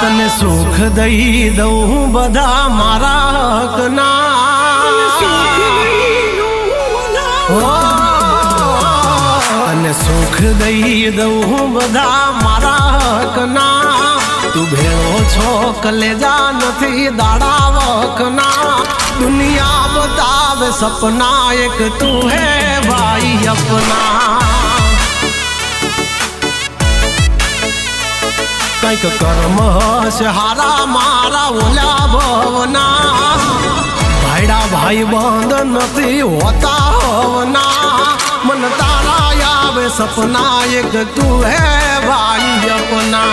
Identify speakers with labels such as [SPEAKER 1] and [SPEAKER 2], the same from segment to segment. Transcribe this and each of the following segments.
[SPEAKER 1] तने सुख दई दऊं बधा मारा हकना तने सुख दई दऊं बधा मारा हकना तू भेड़ो छो कलेजा नथी दाड़ा वखना दुनिया बतावे सपना एक तू है भाई अपना कैक कर्म से हारा मारा ओला भवना भाईड़ा भाई बंद नथी होता होना मन तारा आवे सपना एक तू है भाई अपना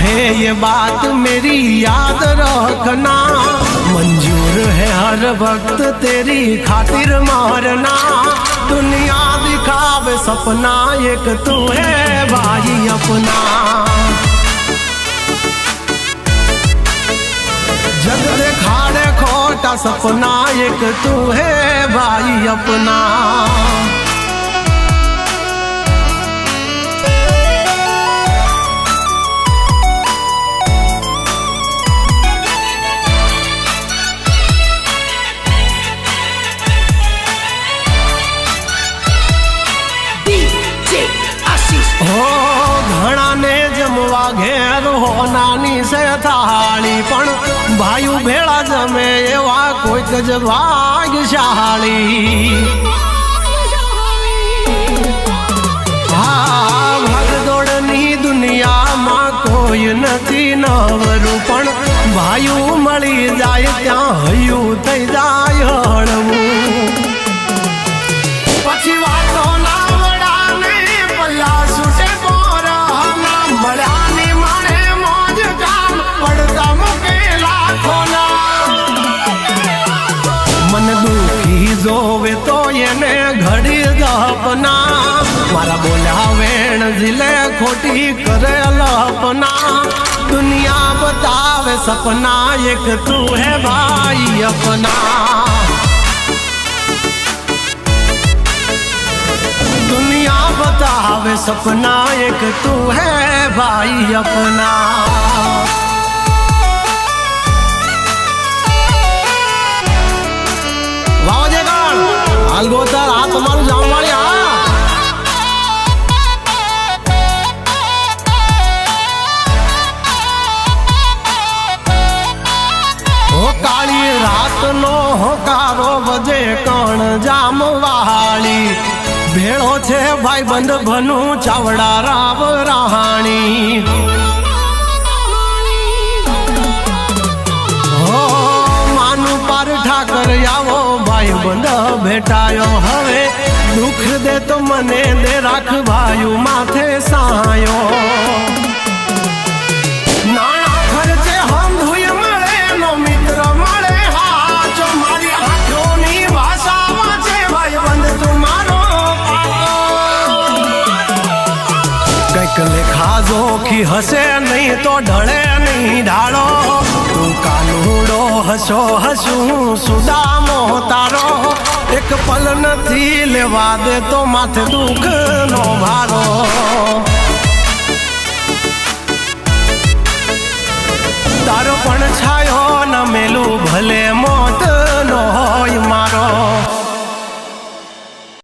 [SPEAKER 1] है ये बात मेरी याद रखना मंजूर है हर वक्त तेरी खातिर मारना दुनिया दिखावे सपना एक तू है भाई अपना जग दिखाड़े खोटा सपना एक तू है भाई अपना घना ने जमवा घेर हो नानी से थाली पण भायु भेड़ा जमे एवा कोई ज भाग्यशाली हाँ भागदौड़नी दुनिया में कोई नथी नवरू पण भायु मળી જાય ત્યાં હયું થઈ જાય હળવું પછી વાતો ના વડાને પલ્લા સુટે मन दुखी जोवे तो येने घड़ी दपना मारा बोला वेण जिले खोटी करे लपना दुनिया बतावे सपना एक तू है भाई अपना दुनिया बतावे सपना एक तू है भाई अपना अलगोतर आ तुम्हारू जाऊं वाली हो काली रात नो होकारो बजे कण जाम वाली भेड़ो छे भाई बंद भनु चावड़ा राव राहाणी हो मानु पार ठाकर आवो भाई बंद भेटायो हवे दुख दे तो मने दे राख भायु माथे सायो नाना खर्चे हम धुय मळे नो मित्र मळे हाचो मारी आँखोनी भाषा वाचे भाई बंद तुम्हारो कैक लेखा जोखी हसे नहीं तो ढळे नहीं ढाळो तू कानूड़ो हसो हसू सुदामो तारो एक पल नथी लेवा दे तो माथे दुख नो भारो